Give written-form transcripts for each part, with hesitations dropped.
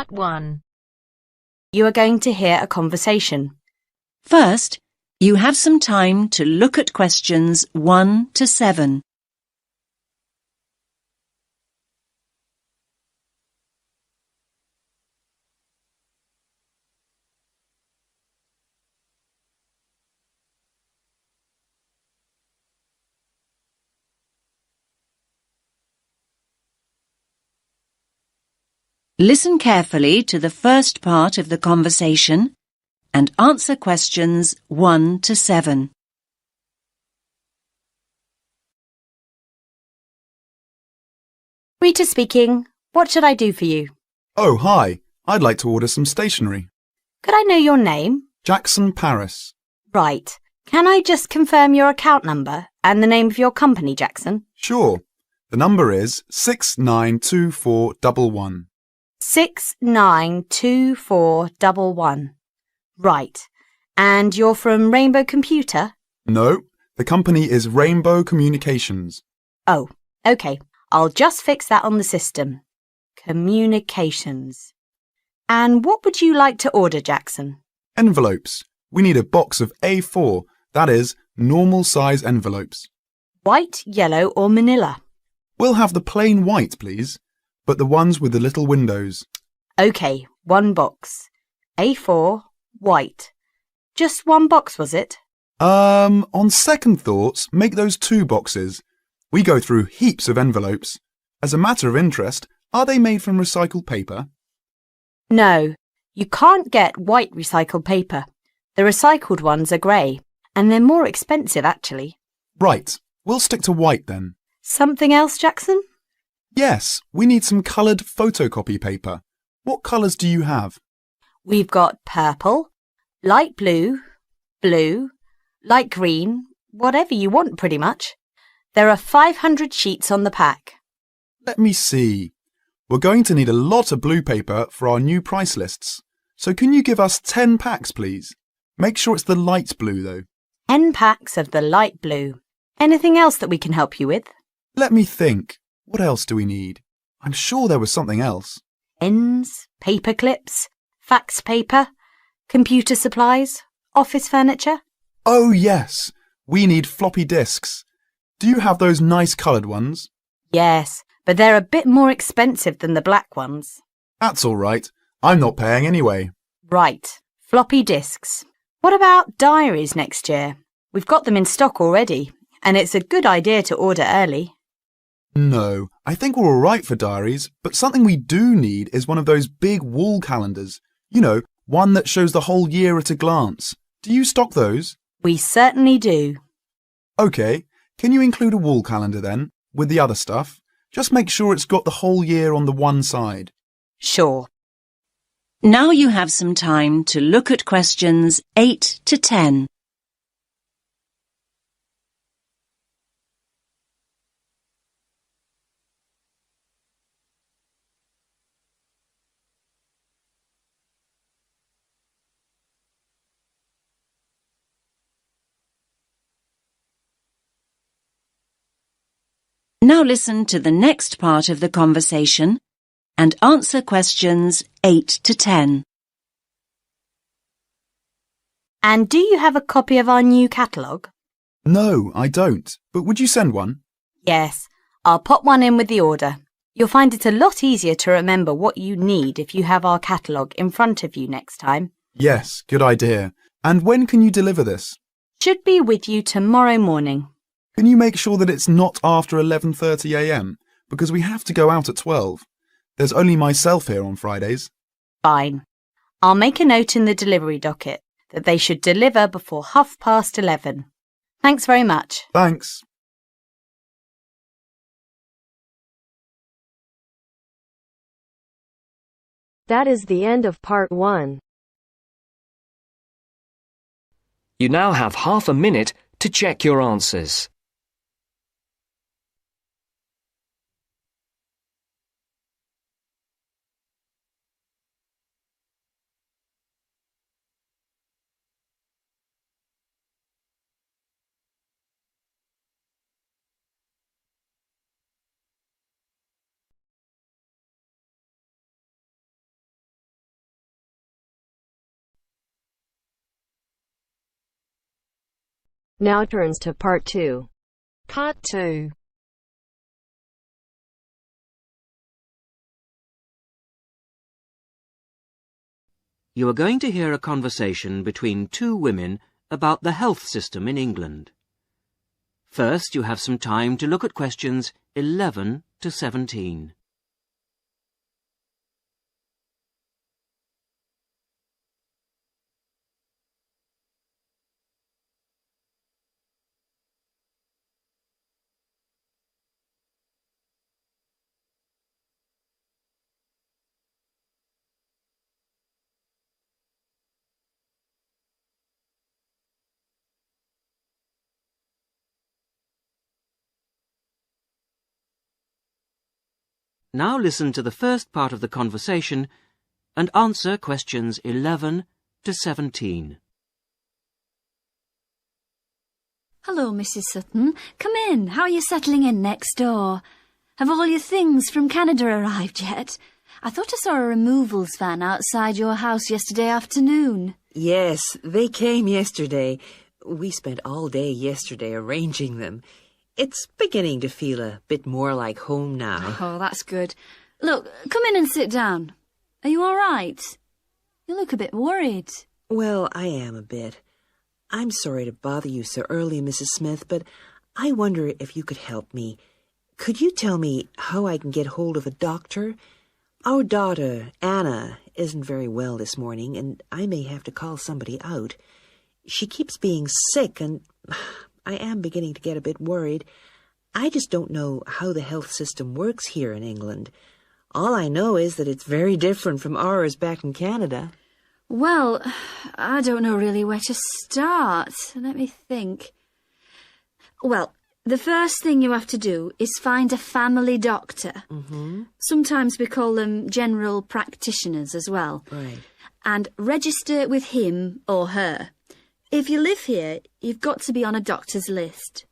Part 1. You are going to hear a conversation. First, you have some time to look at questions 1 to 7. Listen carefully to the first part of the conversation and answer questions 1 to 7. Rita speaking. What should I do for you? Oh, hi. I'd like to order some stationery. Could I know your name? Jackson Paris. Right. Can I just confirm your account number and the name of your company, Jackson? Sure. The number is 692411. 692411. Right. And you're from Rainbow Computer? No, the company is Rainbow Communications. Oh, OK. I'll just fix that on the system. Communications. And what would you like to order, Jackson? Envelopes. We need a box of A4, that is, normal size envelopes. White, yellow or manila? We'll have the plain white, please, but the ones with the little windows. OK, one box. A4, white. Just one box, was it? On second thoughts, make those 2 boxes. We go through heaps of envelopes. As a matter of interest, are they made from recycled paper? No, you can't get white recycled paper. The recycled ones are grey, and they're more expensive, actually. Right, we'll stick to white then. Something else, Jackson? Yes, we need some coloured photocopy paper. What colours do you have? We've got purple, light blue, blue, light green, whatever you want pretty much. There are 500 sheets on the pack. Let me see. We're going to need a lot of blue paper for our new price lists. So can you give us 10 packs, please? Make sure it's the light blue, though. 10 packs of the light blue. Anything else that we can help you with? Let me think. What else do we need? I'm sure there was something else. Pens, paper clips, fax paper, computer supplies, office furniture. Oh, yes. We need floppy disks. Do you have those nice coloured ones? Yes, but they're a bit more expensive than the black ones. That's all right. I'm not paying anyway. Right, floppy disks. What about diaries next year? We've got them in stock already, and it's a good idea to order early. No, I think we're all right for diaries, but something we do need is one of those big wall calendars. You know, one that shows the whole year at a glance. Do you stock those? We certainly do. OK, can you include a wall calendar then, with the other stuff? Just make sure it's got the whole year on the one side. Sure. Now you have some time to look at questions 8 to 10. Now listen to the next part of the conversation and answer questions 8 to 10. And do you have a copy of our new catalogue? No, I don't. But would you send one? Yes, I'll pop one in with the order. You'll find it a lot easier to remember what you need if you have our catalogue in front of you next time. Yes, good idea. And when can you deliver this? Should be with you tomorrow morning. Can you make sure that it's not after 11:30 a.m? Because we have to go out at 12. There's only myself here on Fridays. Fine. I'll make a note in the delivery docket that they should deliver before 11:30. Thanks very much. Thanks. That is the end of Part 1. You now have half a minute to check your answers. Now turns to Part 2. Part 2. You are going to hear a conversation between two women about the health system in England. First, you have some time to look at questions 11 to 17. Now listen to the first part of the conversation and answer questions 11 to 17. Hello, Mrs. Sutton. Come in. How are you settling in next door? Have all your things from Canada arrived yet? I thought I saw a removals van outside your house yesterday afternoon. Yes, they came yesterday. We spent all day yesterday arranging them. It's beginning to feel a bit more like home now. Oh, that's good. Look, come in and sit down. Are you all right? You look a bit worried. Well, I am a bit. I'm sorry to bother you so early, Mrs. Smith, but I wonder if you could help me. Could you tell me how I can get hold of a doctor? Our daughter, Anna, isn't very well this morning, and I may have to call somebody out. She keeps being sick, and I am beginning to get a bit worried. I just don't know how the health system works here in England. All I know is that it's very different from ours back in Canada. Well, I don't know really where to start. Let me think. Well, the first thing you have to do is find a family doctor. Mm-hmm. Sometimes we call them general practitioners as well. Right. And register with him or her. If you live here, you've got to be on a doctor's list.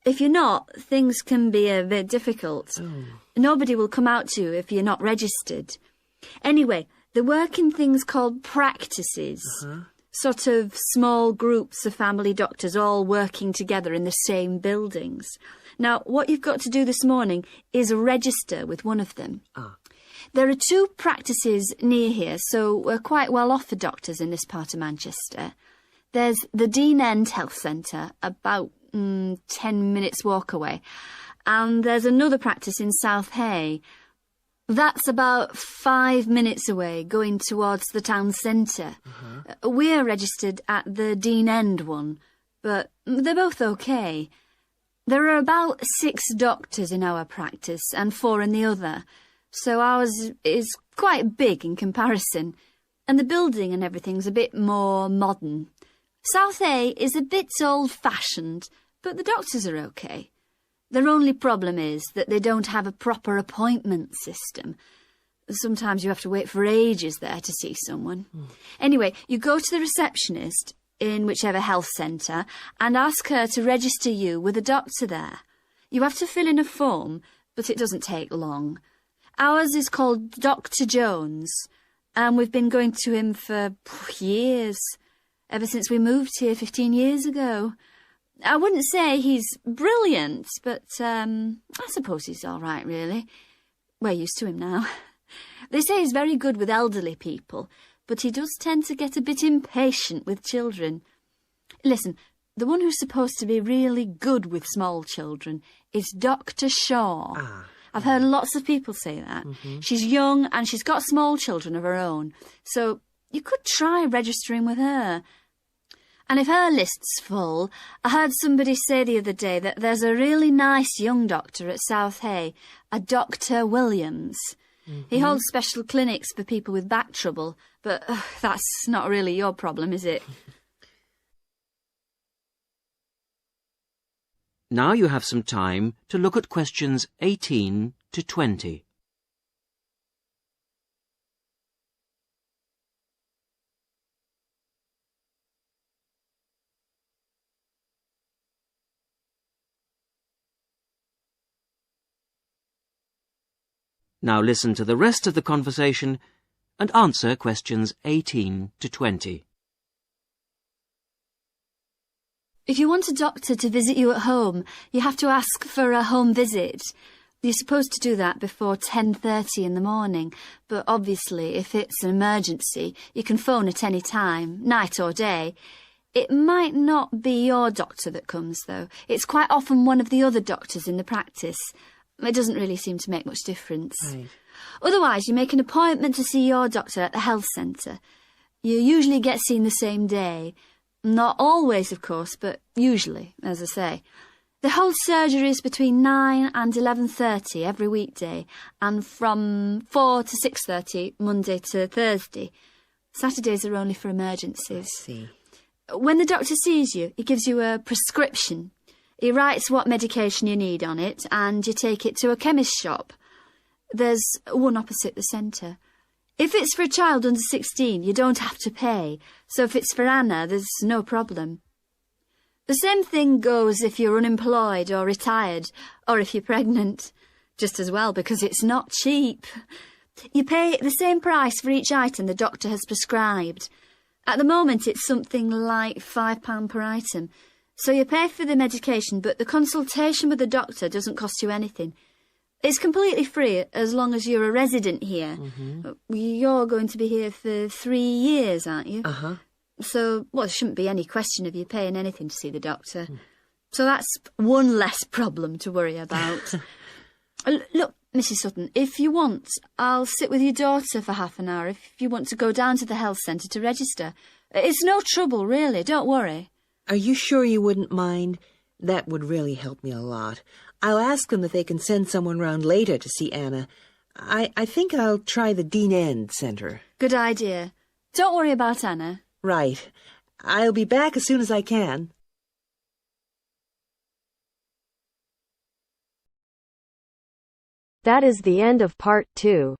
If you're not, things can be a bit difficult. Oh. Nobody will come out to you if you're not registered. Anyway, they work in things called practices. Sort of small groups of family doctors all working together in the same buildings. Now, what you've got to do this morning is register with one of them. There are 2 practices near here, so we're quite well off for doctors in this part of Manchester. There's the Dean End Health Centre, about 10 minutes walk away. And there's another practice in South Hay. That's about 5 minutes away, going towards the town centre. We're registered at the Dean End one, but they're both okay. There are about 6 doctors in our practice and 4 in the other, so ours is quite big in comparison, and the building and everything's a bit more modern. South A is a bit old-fashioned, but the doctors are okay. Their only problem is that they don't have a proper appointment system. Sometimes you have to wait for ages there to see someone. Anyway, you go to the receptionist in whichever health centre and ask her to register you with a doctor there. You have to fill in a form, but it doesn't take long. Ours is called Dr. Jones, and we've been going to him for years. Ever since we moved here 15 years ago. I wouldn't say he's brilliant, but I suppose he's all right, really. We're used to him now. They say he's very good with elderly people, but he does tend to get a bit impatient with children. Listen, the one who's supposed to be really good with small children is Dr. Shaw. I've heard lots of people say that. She's young and she's got small children of her own, so you could try registering with her. And if her list's full, I heard somebody say the other day that there's a really nice young doctor at South Hay, a Dr. Williams. He holds special clinics for people with back trouble, but that's not really your problem, is it? Now you have some time to look at questions 18 to 20. Now listen to the rest of the conversation and answer questions 18 to 20. If you want a doctor to visit you at home, you have to ask for a home visit. You're supposed to do that before 10:30 in the morning, but obviously if it's an emergency, you can phone at any time, night or day. It might not be your doctor that comes, though. It's quite often one of the other doctors in the practice. It doesn't really seem to make much difference. Right. Otherwise, you make an appointment to see your doctor at the health centre. You usually get seen the same day. Not always, of course, but usually, as I say. They hold surgeries between 9 and 11:30 every weekday, and from 4 to 6:30 Monday to Thursday. Saturdays are only for emergencies. I see. When the doctor sees you, he gives you a prescription. He writes what medication you need on it, and you take it to a chemist's shop. There's one opposite the centre. If it's for a child under 16, you don't have to pay, so if it's for Anna, there's no problem. The same thing goes if you're unemployed or retired, or if you're pregnant. Just as well, because it's not cheap. You pay the same price for each item the doctor has prescribed. At the moment, it's something like £5 per item. So you pay for the medication, but the consultation with the doctor doesn't cost you anything. It's completely free as long as you're a resident here. You're going to be here for 3 years, aren't you? Uh-huh. So, well, there shouldn't be any question of you paying anything to see the doctor. So that's one less problem to worry about. Look, Mrs. Sutton, if you want, I'll sit with your daughter for half an hour if you want to go down to the health centre to register. It's no trouble, really, don't worry. Are you sure you wouldn't mind? That would really help me a lot. I'll ask them if they can send someone round later to see Anna. I think I'll try the Dean End Centre. Good idea. Don't worry about Anna. Right. I'll be back as soon as I can. That is the end of part 2.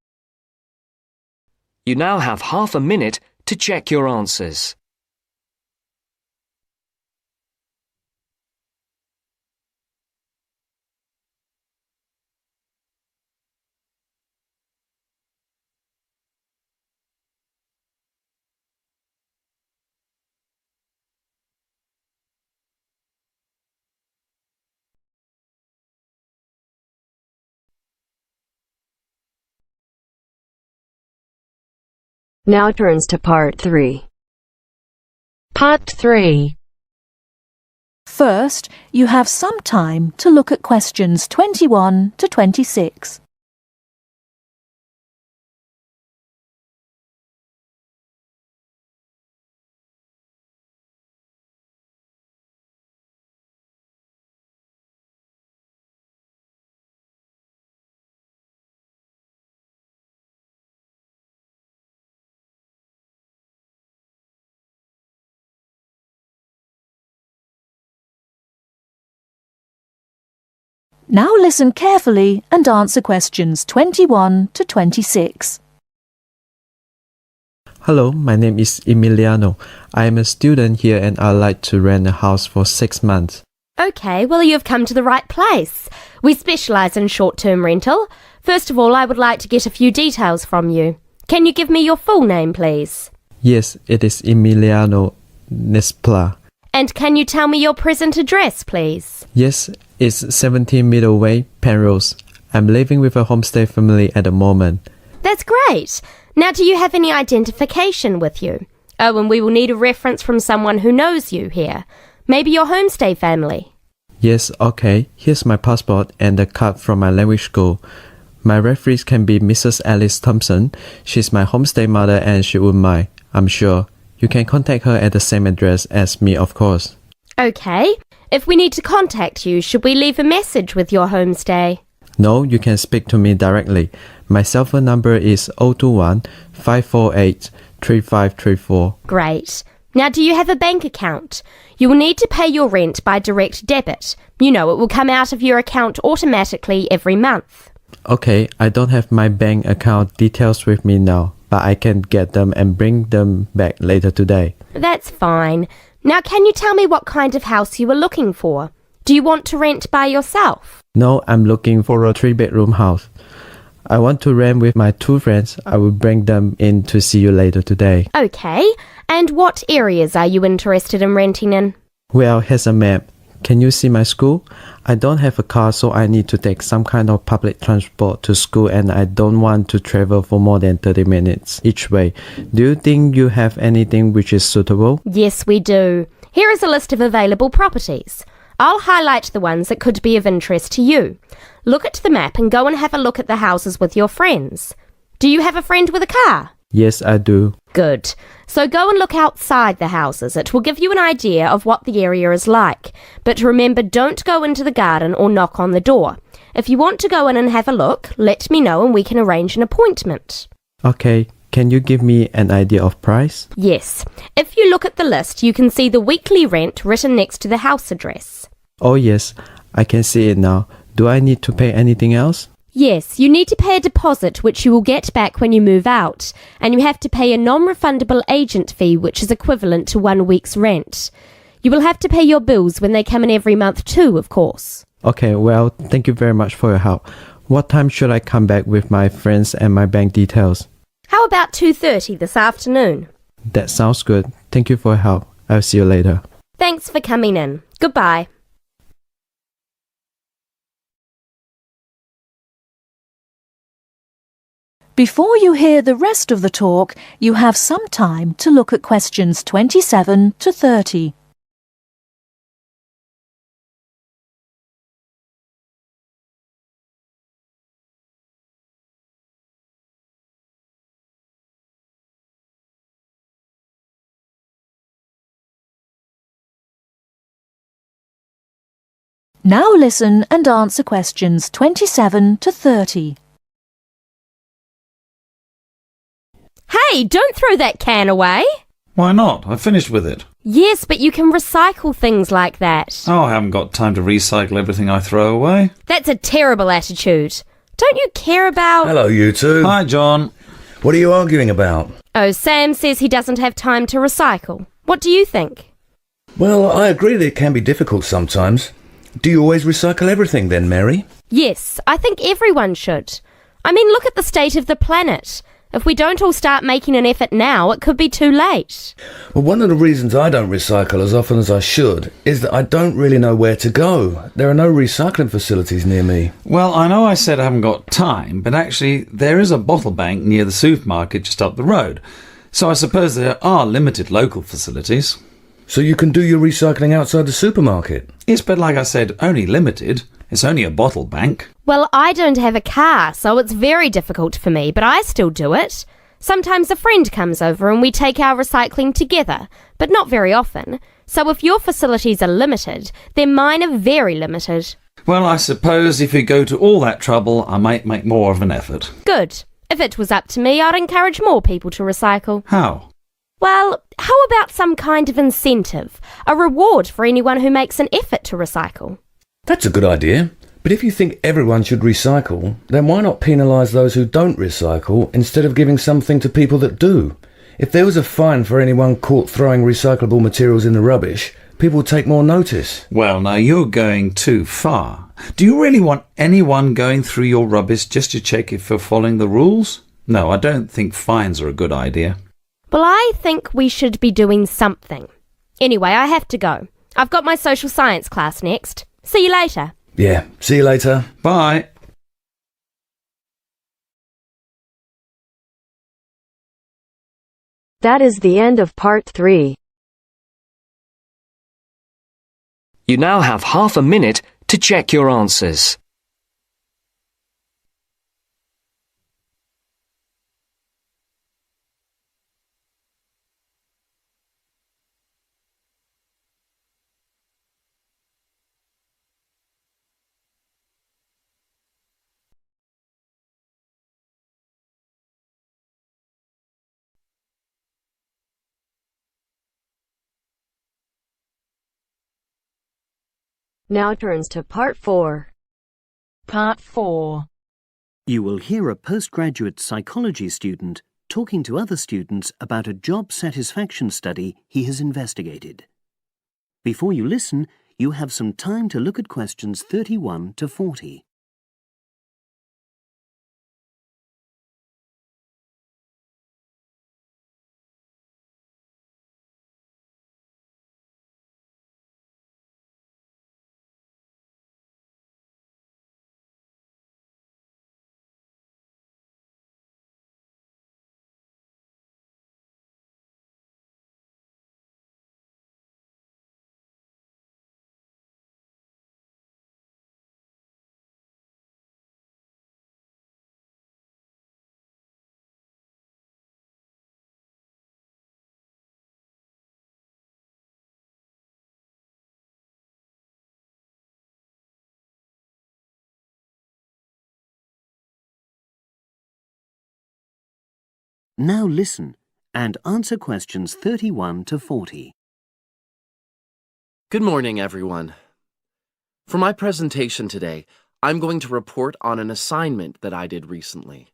You now have half a minute to check your answers. Now turns to part 3. Part 3. First, you have some time to look at questions 21 to 26. Now listen carefully and answer questions 21 to 26. Hello, my name is Emiliano. I am a student here and I'd like to rent a house for 6 months. OK, well, you've come to the right place. We specialise in short-term rental. First of all, I would like to get a few details from you. Can you give me your full name, please? Yes, it is Emiliano Nespla. And can you tell me your present address, please? Yes, it's 17 Middleway, Penrose. I'm living with a homestay family at the moment. That's great. Now, do you have any identification with you? Oh, and we will need a reference from someone who knows you here. Maybe your homestay family. Yes, okay. Here's my passport and a card from my language school. My referees can be Mrs. Alice Thompson. She's my homestay mother and she wouldn't mind, I'm sure. You can contact her at the same address as me, of course. OK. If we need to contact you, should we leave a message with your homestay? No, you can speak to me directly. My cell phone number is 021 548 3534. Great. Now, do you have a bank account? You will need to pay your rent by direct debit. You know, it will come out of your account automatically every month. Okay, I don't have my bank account details with me now, but I can get them and bring them back later today. That's fine. Now, can you tell me what kind of house you are looking for? Do you want to rent by yourself? No, I'm looking for a 3-bedroom house. I want to rent with my 2 friends. I will bring them in to see you later today. OK. And what areas are you interested in renting in? Well, here's a map. Can you see my school? I don't have a car, so I need to take some kind of public transport to school, and I don't want to travel for more than 30 minutes each way. Do you think you have anything which is suitable? Yes, we do. Here is a list of available properties. I'll highlight the ones that could be of interest to you. Look at the map and go and have a look at the houses with your friends. Do you have a friend with a car? Yes, I do. Good. So go and look outside the houses. It will give you an idea of what the area is like. But remember, don't go into the garden or knock on the door. If you want to go in and have a look, let me know and we can arrange an appointment. Okay, can you give me an idea of price? Yes. If you look at the list, you can see the weekly rent written next to the house address. Oh yes, I can see it now. Do I need to pay anything else? Yes, you need to pay a deposit which you will get back when you move out, and you have to pay a non-refundable agent fee which is equivalent to 1 week's rent. You will have to pay your bills when they come in every month too, of course. Okay, well, thank you very much for your help. What time should I come back with my friends and my bank details? How about 2:30 this afternoon? That sounds good. Thank you for your help. I'll see you later. Thanks for coming in. Goodbye. Before you hear the rest of the talk, you have some time to look at questions 27 to 30. Now listen and answer questions 27 to 30. Hey, don't throw that can away. Why not? I finished with it. Yes, but you can recycle things like that. Oh, I haven't got time to recycle everything I throw away. That's a terrible attitude. Don't you care about... Hello, you two. Hi, John. What are you arguing about? Oh, Sam says he doesn't have time to recycle. What do you think? Well, I agree that it can be difficult sometimes. Do you always recycle everything then, Mary? Yes, I think everyone should. I mean, look at the state of the planet. If we don't all start making an effort now, it could be too late. Well, one of the reasons I don't recycle as often as I should is that I don't really know where to go. There are no recycling facilities near me. Well, I know I said I haven't got time, but actually there is a bottle bank near the supermarket just up the road. So I suppose there are limited local facilities. So you can do your recycling outside the supermarket? Yes, but like I said, only limited. It's only a bottle bank. Well, I don't have a car, so it's very difficult for me, but I still do it. Sometimes a friend comes over and we take our recycling together, but not very often. So if your facilities are limited, then mine are very limited. Well, I suppose if you go to all that trouble, I might make more of an effort. Good. If it was up to me, I'd encourage more people to recycle. How? Well, how about some kind of incentive? A reward for anyone who makes an effort to recycle? That's a good idea. But if you think everyone should recycle, then why not penalise those who don't recycle instead of giving something to people that do? If there was a fine for anyone caught throwing recyclable materials in the rubbish, people would take more notice. Well, now you're going too far. Do you really want anyone going through your rubbish just to check if you're following the rules? No, I don't think fines are a good idea. Well, I think we should be doing something. Anyway, I have to go. I've got my social science class next. See you later. Yeah, see you later. Bye. That is the end of part 3. You now have half a minute to check your answers. Now turns to part 4. Part 4. You will hear a postgraduate psychology student talking to other students about a job satisfaction study he has investigated. Before you listen, you have some time to look at questions 31 to 40. Now listen and answer questions 31 to 40. Good morning, everyone. For my presentation today, I'm going to report on an assignment that I did recently.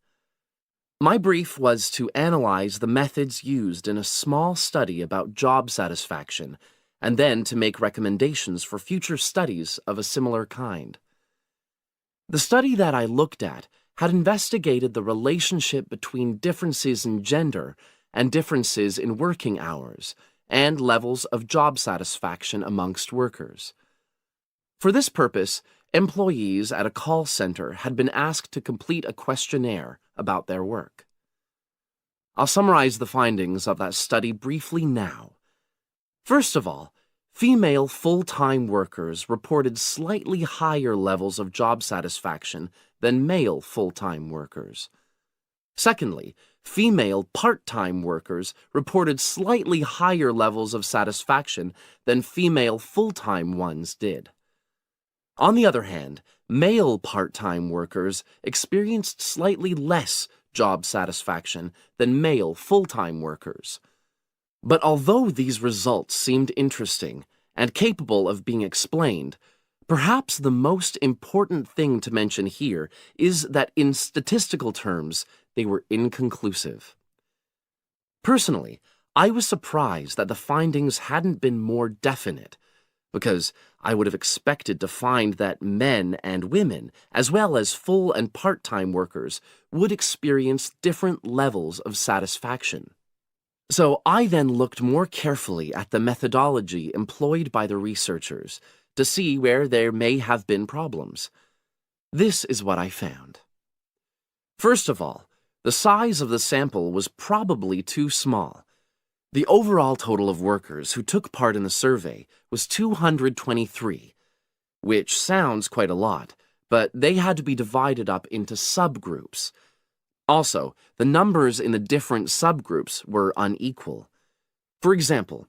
My brief was to analyze the methods used in a small study about job satisfaction, and then to make recommendations for future studies of a similar kind. The study that I looked at had investigated the relationship between differences in gender and differences in working hours and levels of job satisfaction amongst workers. For this purpose, employees at a call center had been asked to complete a questionnaire about their work. I'll summarize the findings of that study briefly now. First of all, female full-time workers reported slightly higher levels of job satisfaction than male full-time workers. Secondly, female part-time workers reported slightly higher levels of satisfaction than female full-time ones did. On the other hand, male part-time workers experienced slightly less job satisfaction than male full-time workers. But although these results seemed interesting and capable of being explained, perhaps the most important thing to mention here is that in statistical terms, they were inconclusive. Personally, I was surprised that the findings hadn't been more definite, because I would have expected to find that men and women, as well as full and part-time workers, would experience different levels of satisfaction. So I then looked more carefully at the methodology employed by the researchers to see where there may have been problems. This is what I found. First of all, the size of the sample was probably too small. The overall total of workers who took part in the survey was 223, which sounds quite a lot, but they had to be divided up into subgroups. Also, the numbers in the different subgroups were unequal. For example,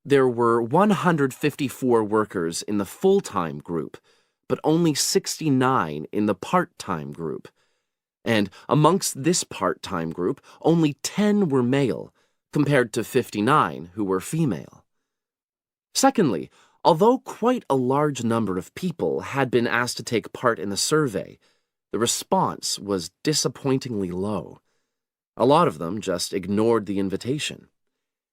there were 154 workers in the full-time group, but only 69 in the part-time group. And amongst this part-time group, only 10 were male, compared to 59 who were female. Secondly, although quite a large number of people had been asked to take part in the survey, the response was disappointingly low. A lot of them just ignored the invitation.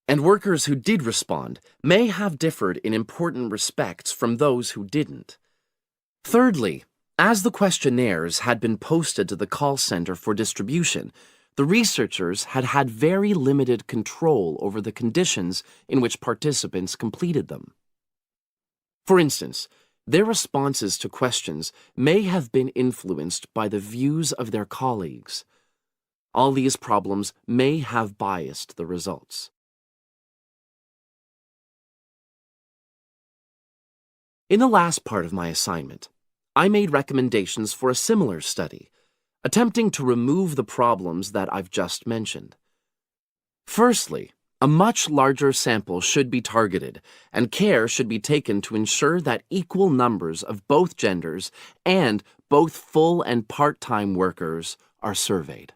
And workers who did respond may have differed in important respects from those who didn't. Thirdly, as the questionnaires had been posted to the call center for distribution, the researchers had had very limited control over the conditions in which participants completed them. For instance, their responses to questions may have been influenced by the views of their colleagues. All these problems may have biased the results. In the last part of my assignment, I made recommendations for a similar study, attempting to remove the problems that I've just mentioned. Firstly, a much larger sample should be targeted, and care should be taken to ensure that equal numbers of both genders and both full and part-time workers are surveyed.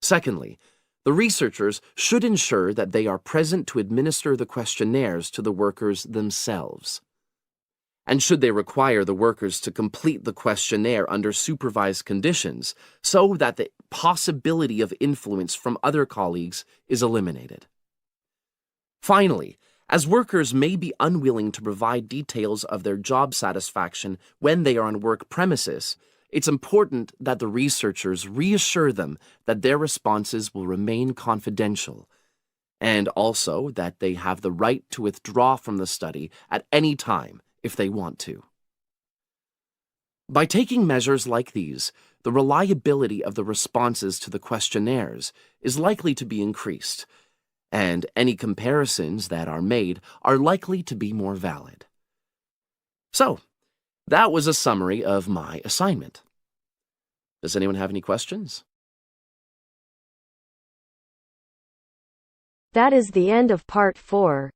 Secondly, the researchers should ensure that they are present to administer the questionnaires to the workers themselves. And should they require the workers to complete the questionnaire under supervised conditions so that the possibility of influence from other colleagues is eliminated. Finally, as workers may be unwilling to provide details of their job satisfaction when they are on work premises, it's important that the researchers reassure them that their responses will remain confidential, and also that they have the right to withdraw from the study at any time if they want to. By taking measures like these, the reliability of the responses to the questionnaires is likely to be increased, and any comparisons that are made are likely to be more valid. So, that was a summary of my assignment. Does anyone have any questions? That is the end of part 4.